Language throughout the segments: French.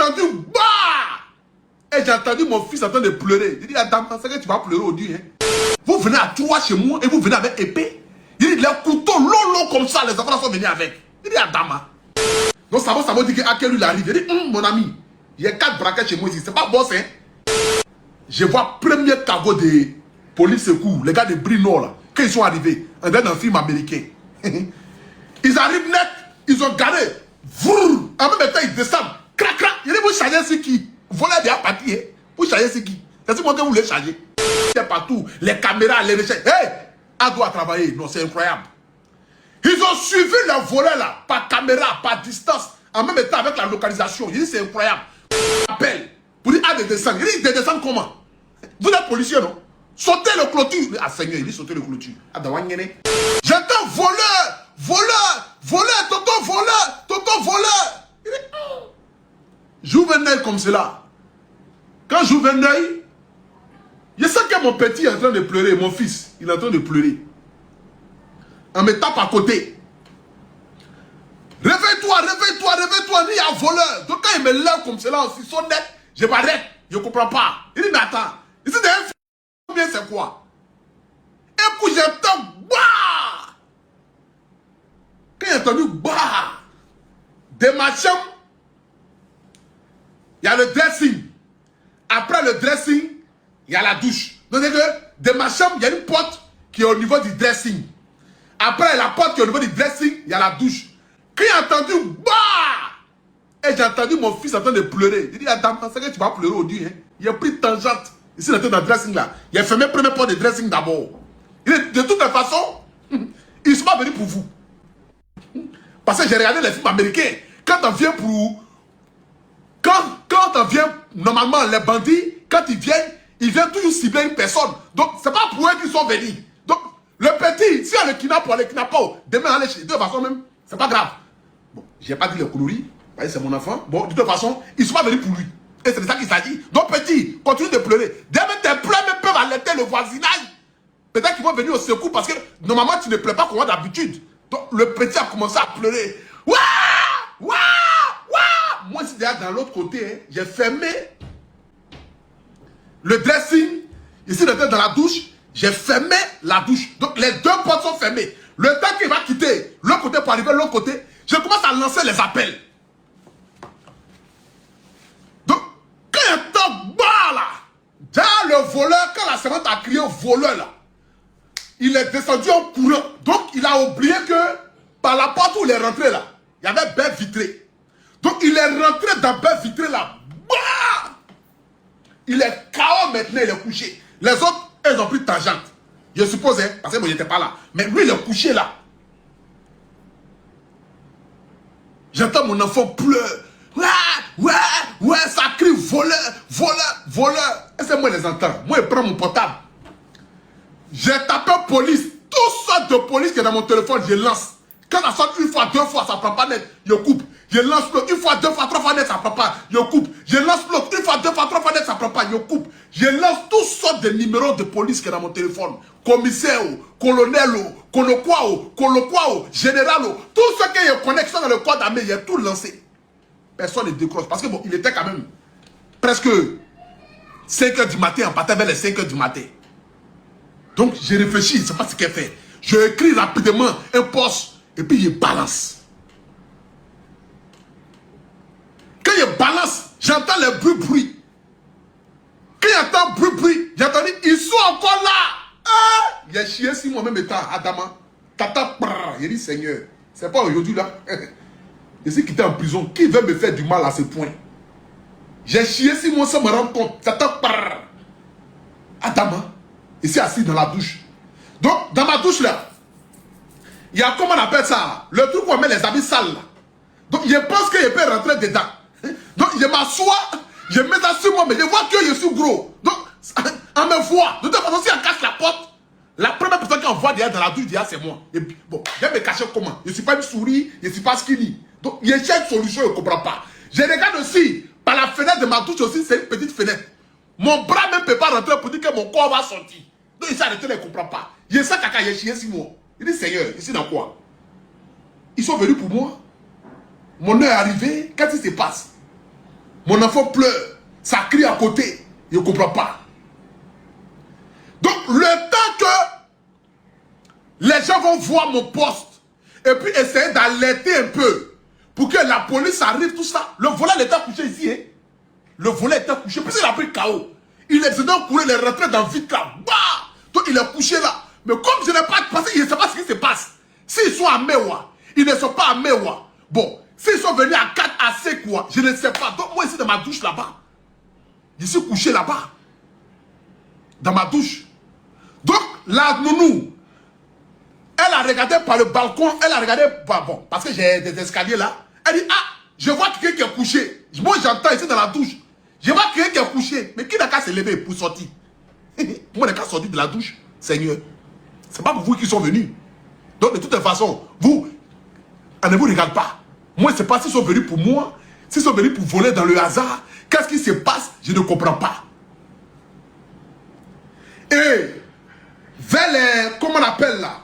entendu, bah! Et j'ai entendu mon fils en train de pleurer. Il dit, Adam, c'est que tu vas pleurer aujourd'hui. Hein? Vous venez à 3 chez moi et vous venez avec épée. Il dit, les couteaux longs comme ça, les enfants sont venus avec. Il dit, Adam. Donc ça va dire qu'à quel il arrive. Il dit, mon ami, il y a 4 braquets chez moi ici. C'est pas boss, hein? Je vois premier caveau de police secours, les gars de Brino là, quand ils sont arrivés, dans un film américain. Ils arrivent net, ils ont garé. Vroom, en même temps ils descendent. Crac, crac. Il dit, vous chargez c'est qui? Voler des partis, hein? Vous chargez c'est qui? C'est moi que vous les chargez. C'est partout, les caméras, les recherches. Hey! Elle doit travailler. Non, c'est incroyable. Ils ont suivi le volet là, par caméra, par distance, en même temps avec la localisation. Il dit, c'est incroyable. Appelle pour dire, de descendre. Il dit, de descendre comment? Vous êtes policier, non? Sautez le clôture. Ah, Seigneur, il dit, sautez le clôture. J'entends voleur, voleur, voleur, tonton voleur, tonton voleur. Il dit, j'ouvre un œil comme cela. Quand j'ouvre un œil, je sens que mon petit est en train de pleurer, mon fils, il est en train de pleurer. On me tape à côté. Réveille-toi, réveille-toi, réveille-toi, il y a un voleur. Donc quand il me lève comme cela aussi, son net, je m'arrête, je ne comprends pas. Il dit, mais attends, ici c'est un film, bien c'est quoi? Un coup j'entends, bah! Quand j'ai entendu, bah! De ma chambre, il y a le dressing. Après le dressing, il y a la douche. Donc de ma chambre, il y a une porte qui est au niveau du dressing. Après la porte qui est au niveau du dressing, il y a la douche. Quand j'ai entendu, bah! Et j'ai entendu mon fils en train de pleurer. Il dit, Adam, c'est que tu vas pleurer aujourd'hui. Hein? Il a pris tangente. Ici, il était dans le dressing là. Il a fermé le premier porte de dressing d'abord. Il dit, de toute façon, ils ne sont pas venus pour vous. Parce que j'ai regardé les films américains. Quand on vient pour... Quand on vient, normalement, les bandits, quand ils viennent toujours cibler une personne. Donc, c'est pas pour eux qu'ils sont venus. Donc, le petit, si on le kidnappe ou on le kidnappe pas, demain, on les chez de toute façon même, c'est pas grave. Bon, j'ai pas dit le coloris, c'est mon enfant. Bon, de toute façon, ils sont pas venus pour lui. Et c'est de ça qu'il s'agit. Donc, petit, continue de pleurer. Demain, tes pleurs même peuvent alerter le voisinage. Peut-être qu'ils vont venir au secours parce que, normalement, tu ne pleures pas comme moi d'habitude. Donc, le petit a commencé à pleurer. Ouah! Ouah! Ouah! Moi, c'est déjà dans l'autre côté, hein, j'ai fermé le dressing. Ici, j'étais dans la douche. J'ai fermé la douche. Donc, les deux portes sont fermées. Le temps qu'il va quitter l'autre côté pour arriver de l'autre côté, je commence à lancer les appels. Donc, quand il y a un temps bas là, dans le voleur, quand la servante a crié au voleur là, il est descendu en courant. Donc, il a oublié que par la porte où il est rentré là, il y avait baie vitrée. Donc, il est rentré dans baie vitrée là. Bah! Il est KO maintenant, il est couché. Les autres, ils ont pris tangente. Je suppose, hein, parce que moi, je n'étais pas là. Mais lui, il est couché là. J'entends mon enfant pleurer. Ouais, ça crie voleur, voleur, voleur. Et c'est moi les entends. Moi, je prends mon portable. J'ai tapé police. Toutes sortes de police qui est dans mon téléphone, je lance. Quand ça sonne une fois, deux fois, ça ne prend pas net, je coupe. Je lance l'autre, une fois, deux fois, trois fois net, ça ne prend pas, je coupe. Je lance l'autre, une fois, deux fois, trois fois net, ça ne prend pas, je coupe. Je lance toutes sortes de numéros de police qui est dans mon téléphone. Commissaire, colonel, coloquao, général, tout ce qui est connexion dans le corps d'armée, il a tout lancé. Personne ne décroche. Parce que bon, il était quand même presque 5 h du matin, on partait vers les 5 h du matin. Donc, j'ai réfléchi, je ne sais pas ce qu'elle fait. Je écris rapidement un poste et puis je balance. Quand je balance, j'entends les bruits. Quand j'entends bruit, j'entends, ils sont encore là. Ah! Il a chié si moi-même étant Adama. Tata, il dit, Seigneur, c'est pas aujourd'hui là. Je suis quitté en prison. Qui veut me faire du mal à ce point? J'ai chié si moi ça me rend compte. Tata, Adama. Ici assis dans la douche. Donc, dans ma douche là, il y a comment on appelle ça? Le truc où on met les habits sales là. Donc, je pense que je peux rentrer dedans. Donc, je m'assois, je mets ça sur moi, mais je vois que je suis gros. Donc, on me voit. De toute façon, si on casse la porte, la première personne qu'on voit derrière dans la douche, c'est moi. Et puis, bon, je vais me cacher comment? Je ne suis pas une souris, je ne suis pas skinny. Donc, il y a une solution, je ne comprends pas. Je regarde aussi, par la fenêtre de ma douche aussi, c'est une petite fenêtre. Mon bras même ne peut pas rentrer pour dire que mon corps va sortir. Donc, il s'est arrêté, il ne comprend pas. Il y a ça, caca, il a chié sur moi. Il dit, Seigneur, ici dans quoi? Ils sont venus pour moi. Mon heure est arrivée. Qu'est-ce qui se passe? Mon enfant pleure. Ça crie à côté. Il ne comprend pas. Donc, le temps que les gens vont voir mon poste et puis essayer d'alerter un peu pour que la police arrive, tout ça. Le volet il était couché ici. Hein? Le volet était couché. Puis il a pris KO. Il est dedans courir, il est rentré dans vite là. Bah! Donc il est couché là. Mais comme je n'ai pas passé, il ne sait pas ce qui se passe. S'ils sont à Mewa, ils ne sont pas à Mewa. Bon, s'ils sont venus à 4 à 5 quoi, je ne sais pas. Donc moi ici dans ma douche là-bas. Je suis couché là-bas. Dans ma douche. Donc la nounou, elle a regardé par le balcon, elle a regardé, bon, parce que j'ai des escaliers là. Elle dit, ah, je vois quelqu'un qui est couché. Moi j'entends ici dans la douche. Je vois quelqu'un qui est couché. Mais qui n'a qu'à se lever pour sortir? Moi, je n'ai qu'à sortir de la douche, Seigneur. Ce n'est pas pour vous qui sont venus. Donc, de toute façon, vous, on ne vous regarde pas. Moi, je ne sais pas s'ils sont venus pour moi, s'ils sont venus pour voler dans le hasard. Qu'est-ce qui se passe? Je ne comprends pas. Et, vers les, comment on appelle là?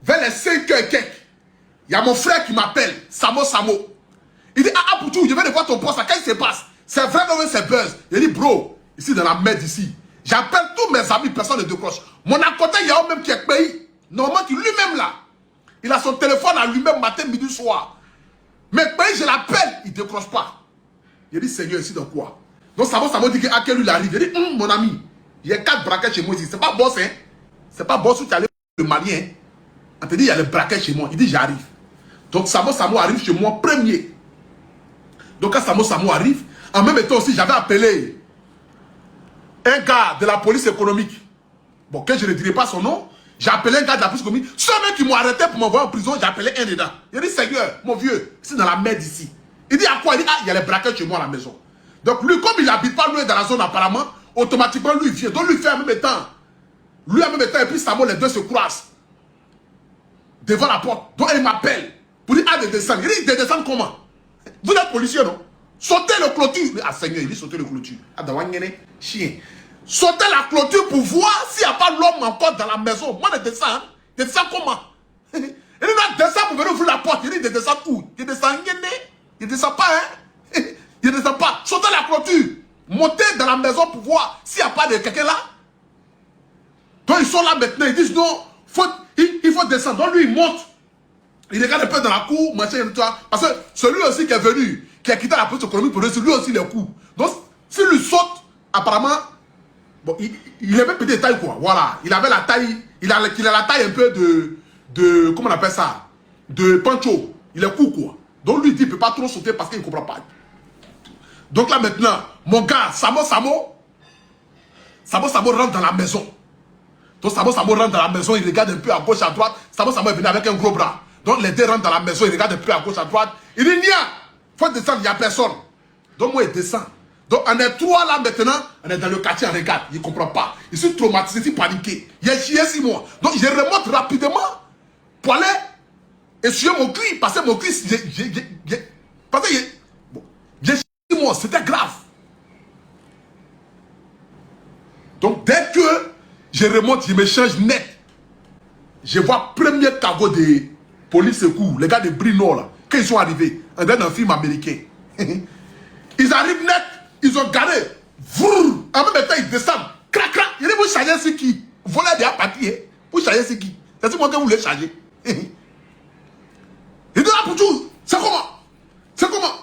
Vers les 5 heures et quelques, il y a mon frère qui m'appelle, Samo. Il dit, ah, Poutou, je viens de voir ton poste, qu'est-ce qui se passe? C'est vrai, non, c'est buzz. Il dit, bro, ici dans la merde ici. J'appelle tous mes amis, personne ne décroche. Mon à côté, il y a un même qui est payé. Normalement, qui lui-même là, il a son téléphone à lui-même matin, midi, soir. Mais payé, je l'appelle, il ne décroche pas. Il dit, Seigneur, ici dans quoi? Donc, Samo dit à quel lui il arrive. Il dit, mon ami, il y a 4 braquets chez moi ici. C'est pas boss, hein? C'est pas boss où tu allais le Malien. Hein? On te dit, il y a les braquets chez moi. Il dit, j'arrive. Donc, Samo arrive chez moi premier. Donc, quand Samo arrive, en même temps aussi, j'avais appelé un gars de la police économique. Bon, que je ne dirai pas son nom. J'ai appelé un gars de la police économique. Ceux même qui m'ont arrêté pour m'envoyer en prison, j'ai appelé un dedans. Il dit, Seigneur, mon vieux, c'est dans la merde ici. Il dit, à quoi? Il dit, ah, il y a les braquets chez moi à la maison. Donc, lui, comme il n'habite pas loin dans la zone apparemment, automatiquement, lui, il vient. Donc, lui fait en même temps. Lui, en même temps, et puis Samo, les deux se croisent. Devant la porte. Donc, il m'appelle. Pour dire, ah, de descendre. Il dit, de descendre comment? Vous êtes policier, non? Sautez le clôture. Ah, Seigneur, il dit sauter le clôture. Ah, chien. Sautez la clôture pour voir s'il n'y a pas l'homme encore dans la maison. Moi, je descends. Je descends comment? Il dit, non, descends pour venir ouvrir la porte. Il dit, je descends où? Je descends, il ne descend pas, hein? Il ne descend pas. Sautez la clôture. Montez dans la maison pour voir s'il n'y a pas de quelqu'un là. Donc, ils sont là maintenant. Ils disent, non, il faut descendre. Donc, lui, il monte. Il regarde un peu dans la cour, machin, parce que celui aussi qui est venu, qui a quitté la police économique pour lui aussi les coups. Donc, s'il lui saute, apparemment, bon, il avait peut-être taille quoi, voilà. Il avait la taille, il a la taille un peu de comment on appelle ça, de Pancho. Il est court quoi. Donc lui, il dit, il ne peut pas trop sauter parce qu'il ne comprend pas. Donc là maintenant, mon gars, Samo rentre dans la maison. Donc Samo rentre dans la maison, il regarde un peu à gauche, à droite. Samo est venu avec un gros bras. Donc les deux rentrent dans la maison, ils regardent un peu à gauche, à droite. Il dit, Nia, il faut descendre, il n'y a personne. Donc moi, il descend. Donc on est 3 là maintenant, on est dans le quartier, on regarde, il ne comprend pas. Il suis traumatisé, il suis paniqué. Il a chié 6 mois. Donc je remonte rapidement pour aller essuyer mon cuir, parce que mon cuir, parce que j'ai 6 mois, c'était grave. Donc dès que je remonte, je me change net. Je vois premier cargo de police secours, les gars de Brino là, quand ils sont arrivés, on est dans un film américain. Ils arrivent net, ils ont garé, vroom, en même temps ils descendent, crac crac, il dit vous chargez c'est qui? Voilà des papiers, vous chargez c'est qui? C'est moi que vous voulez charger. Il dit là pour tout, c'est comment? C'est comment?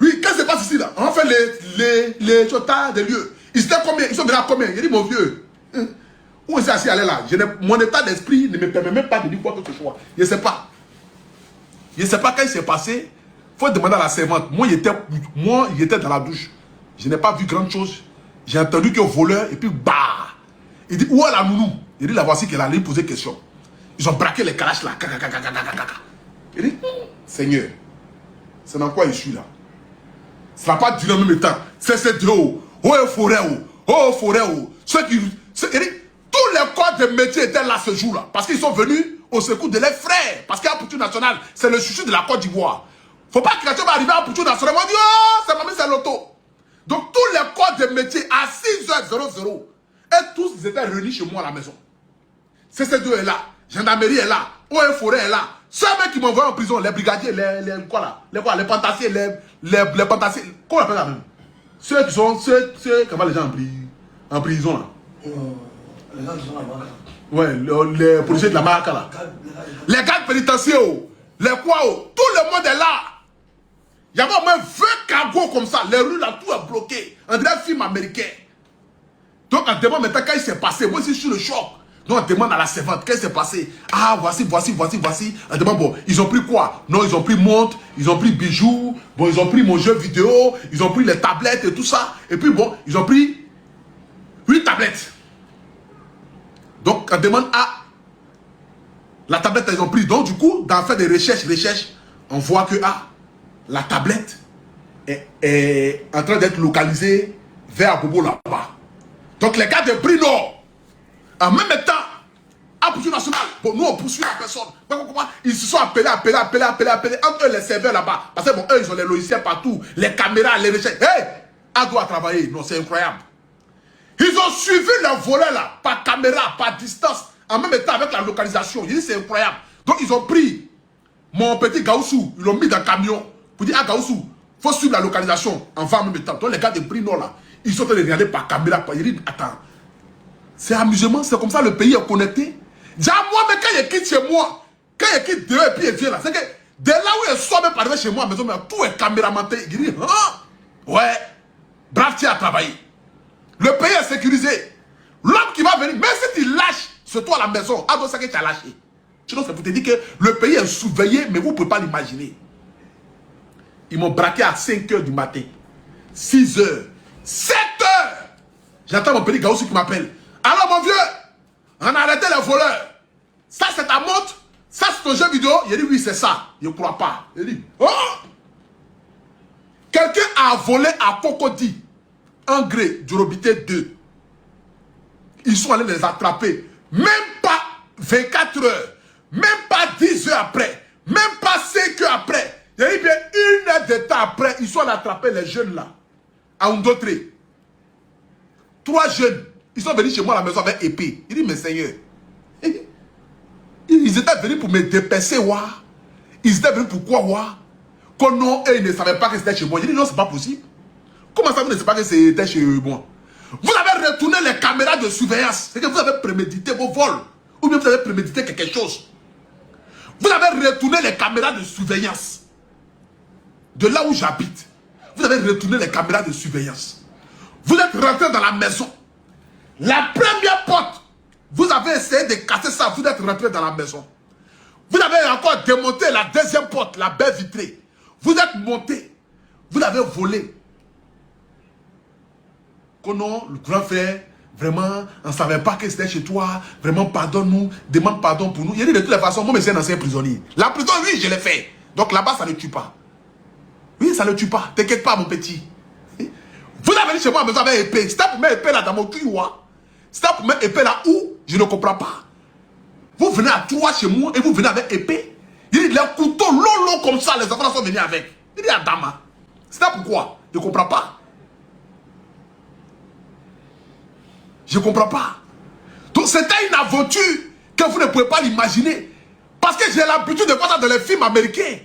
Oui, qu'est-ce qui se passe ici là? On fait les chotas des lieux. Ils étaient combien? Ils sont venus à combien? Il dit mon vieux. Où est-ce qu'il allait là? Mon état d'esprit ne me permet même pas de dire quoi que ce soit. Je ne sais pas. Je ne sais pas quand il s'est passé. Il faut demander à la servante. Moi, il était dans la douche. Je n'ai pas vu grand chose. J'ai entendu qu'il y a un voleur et puis bah. Il dit, où est la nounou? Il dit, la voici qu'elle allait poser question. Ils ont braqué les calaches là. Il dit, Seigneur, c'est dans quoi je suis là? Ça n'a pas duré en même temps. C'est de haut. Oh, forêt, oh, forêt, oh. Ceux qui. Il dit, tous les corps de métier étaient là ce jour-là. Parce qu'ils sont venus au secours de leurs frères. Parce qu'à Poutou National, c'est le chouchou de la Côte d'Ivoire. Faut pas que quelqu'un va arriver à Poutou National. On dit, oh, c'est mamie, c'est l'auto. Donc, tous les corps de métier à 6h00. Et tous, ils étaient réunis chez moi à la maison. CC2 est là. Gendarmerie est là. OE Forêt est là. Ceux mecs qui m'ont envoyé en prison, les brigadiers, les pantassiers, les pantassiers, comment on appelle ça même? Ceux qui sont, ceux qui ont les gens en prison là. Les gens qui sont là-bas. Ouais, les policiers de la marque là. Les gardes pénitentiaires, les quoi, tout le monde est là. Il y avait au moins 20 cargos comme ça. Les rues là, tout est bloqué. On dirait un film américain. Donc on demande maintenant quand il s'est passé. Moi aussi je suis le choc. Donc on demande à la servante qu'est-ce qui s'est passé. Ah voici. On demande bon, ils ont pris quoi? Non, ils ont pris montre, ils ont pris bijoux, bon ils ont pris mon jeu vidéo, ils ont pris les tablettes et tout ça. Et puis bon, ils ont pris 8 tablettes. Donc on demande la tablette ils ont pris. Donc du coup, dans faire des recherches, on voit que la tablette est en train d'être localisée vers Bobo là-bas. Donc les gars de Brino, en même temps, à poursuivre national, bon, nous on poursuit la personne. Ils se sont appelés, entre eux les serveurs là-bas. Parce que bon, eux ils ont les logiciels partout, les caméras, les recherches. Hey, on doit travailler. Non, c'est incroyable. Ils ont suivi le volet là, par caméra, par distance, en même temps avec la localisation. Je dis c'est incroyable. Donc ils ont pris mon petit Gaoussou, ils l'ont mis dans le camion. Pour dire à Gaoussou, il faut suivre la localisation en même temps. Donc les gars de Brino là, ils sont en train de regarder par caméra. Ils disent, attends, c'est amusement, c'est comme ça le pays est connecté. Déjà moi, mais quand il quitte chez moi, quand il quitte dehors et puis il vient là, c'est que dès là où il sort même par arriver chez moi à la maison, mais tout est caméramanté. Il dit, ouais, brave, tu as travaillé. Le pays est sécurisé. L'homme qui va venir, même si tu lâches sur toi à la maison, à ça que tu as lâché. Sinon, c'est pour te dire que le pays est surveillé, mais vous ne pouvez pas l'imaginer. Ils m'ont braqué à 5 h du matin. 6 h. 7 h. J'attends mon petit Gaoussou qui m'appelle. Alors mon vieux, on a arrêté les voleurs. Ça c'est ta montre. Ça c'est ton jeu vidéo. Il dit oui c'est ça. Je ne crois pas. Il dit oh. Quelqu'un a volé à Cocody. Engrais, Durobité 2. Ils sont allés les attraper. Même pas 24 heures. Même pas 10 heures après. Même pas 5 heures après. Il dit bien 1 heure de temps après. Ils sont allés attraper les jeunes là. À Undotré. 3 jeunes. Ils sont venus chez moi à la maison avec épée. Il dit mais Seigneur. Ils étaient venus pour me dépecer. Ils étaient venus pour quoi? Qu'on non, ils ne savaient pas que c'était chez moi. Il dit non, c'est pas possible. Comment ça, vous ne savez pas que c'était chez moi? Vous avez retourné les caméras de surveillance. C'est que vous avez prémédité vos vols. Ou bien vous avez prémédité quelque chose. Vous avez retourné les caméras de surveillance. De là où j'habite. Vous avez retourné les caméras de surveillance. Vous êtes rentré dans la maison. La première porte, vous avez essayé de casser ça. Vous êtes rentré dans la maison. Vous avez encore démonté la deuxième porte, la baie vitrée. Vous êtes monté. Vous avez volé. Que non, le grand frère, vraiment, on ne savait pas que c'était chez toi. Vraiment, pardonne-nous, demande pardon pour nous. Il y a dit de toutes les façons, moi, mais c'est un ancien prisonnier. La prison, oui, je l'ai fait. Donc là-bas, ça ne tue pas. Oui, ça ne tue pas. T'inquiète pas, mon petit. Vous avez venu chez moi à la maison avec épée. C'était pour mettre épée là dans mon cul, c'était pour mettre épée là où je ne comprends pas. Vous venez à 3 chez moi et vous venez avec épée. Il dit les couteaux long comme ça, les enfants là sont venus avec. Il dit Adama. C'était pourquoi? Je ne comprends pas. Je ne comprends pas. Donc c'était une aventure que vous ne pouvez pas l'imaginer. Parce que j'ai l'habitude de voir ça dans les films américains.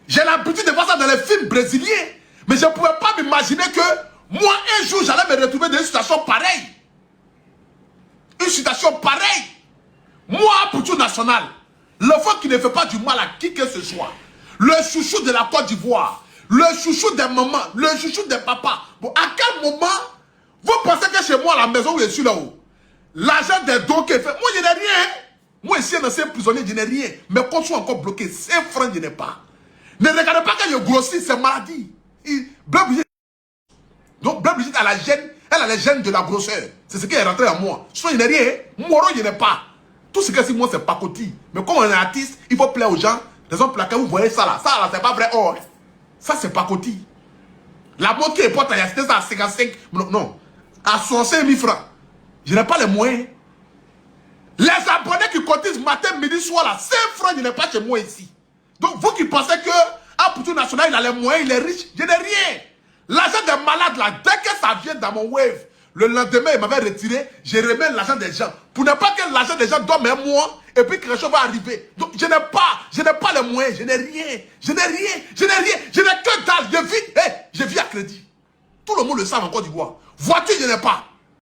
J'ai l'habitude de voir ça dans les films brésiliens. Mais je ne pouvais pas m'imaginer que moi, un jour, j'allais me retrouver dans une situation pareille. Une situation pareille. Moi, pour tout national, l'enfant qui ne fait pas du mal à qui que ce soit, le chouchou de la Côte d'Ivoire, le chouchou des mamans, le chouchou des papas. Bon, à quel moment vous pensez que chez moi, à la maison où je suis là-haut, l'argent des dons qu'il fait, moi, je n'ai rien. Moi, ici, un ancien prisonnier, je n'ai rien. Mais quand je suis encore bloqué, 5 francs, je n'ai pas. Ne regardez pas quand je grossis, c'est maladie. Donc, Bleu Brigitte a la gêne, elle a les gènes de la grosseur. C'est ce qui est rentré en moi. Soit je n'ai rien, Moro, je n'ai pas. Tout ce que c'est moi, c'est pacotille. Mais comme on est artiste, il faut plaire aux gens. Raison pour laquelle vous voyez ça là, c'est pas vrai or. Ça, c'est pacotille. La montre qui est porte, il y a ça à 55. Non, à 65 000 francs. Je n'ai pas les moyens. Les abonnés qui cotisent matin, midi, soir là, 5 francs, je n'ai pas chez moi ici. Donc, vous qui pensez que à Poutou National, il a les moyens, il est riche, je n'ai rien. L'argent des malades là, dès que ça vient dans mon wave, Le lendemain, il m'avait retiré. Je remets l'argent des gens. Pour ne pas que l'argent des gens dorme un mois. Et puis quelque chose va arriver. Donc je n'ai pas les moyens. Je n'ai rien. Je n'ai que dalle. Je vis à crédit. Tout le monde le sait en Côte d'Ivoire. Voiture, je n'ai pas.